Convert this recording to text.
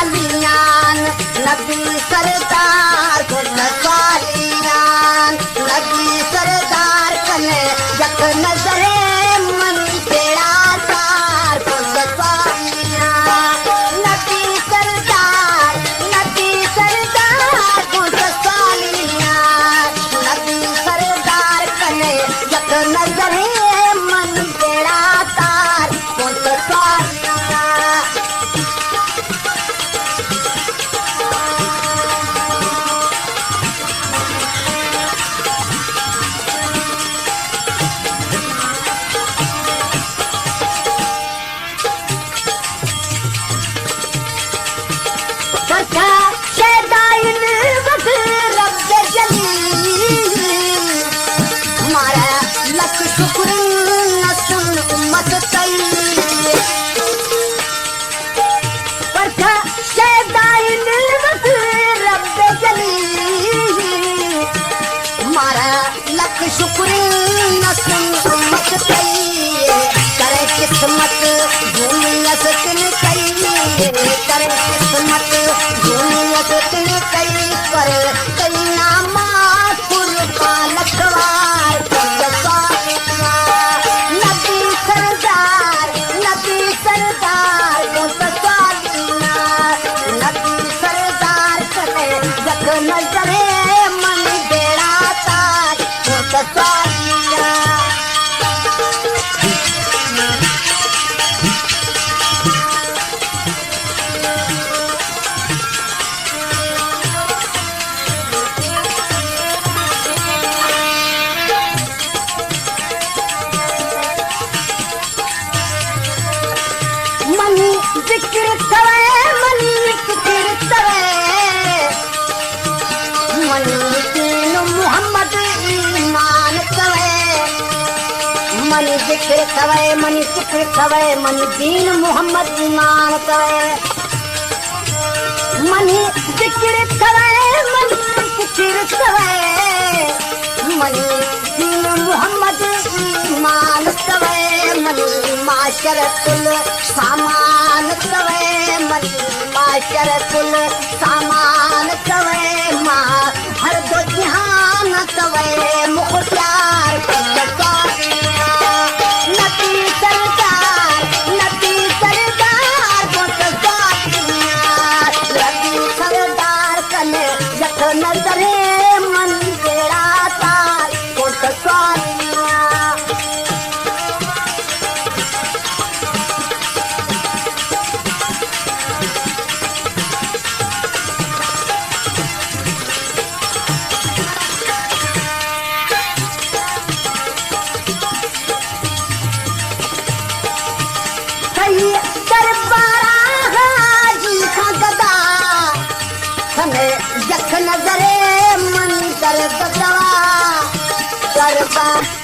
सवालियान नबी सरदार को सवालियान नबी सरदार कने जक नजरे मन तेरा तार को सवालियान नबी सरदार को सवालियान नबी सरदार कने जक नजरे मन तेरा तार को सवालियान शुक्र नसमत कई करे किस्मत झूमियत तिन कई करे किस्मत झूमियत तिन कई पर कई नामा कुर्बान लखवार नबी सरदार को सवालिया नबी सरदार करे जग नजरे मन बेड़ा तार सवालिया मन जिक्र करे मन फिक्र करे मन दीन मोहम्मद ईमान करे मन जिक्र करे मन फिक्र करे मन दीन मोहम्मद ईमान करे मन जिक्र करे मन फिक्र करे मन दीन मोहम्मद ईमान करे मन माशरतुल सामान कवे मन माशरतुल सामान कवे माँ हर दो जहान कवे मुख्तार नबी सरदार को सवालिया नबी सरदार कने जख नजरे मन तेरा तार को सवालिया दरबारा हाजी का गदा हमें जख नजरे मन कर दवा दरबार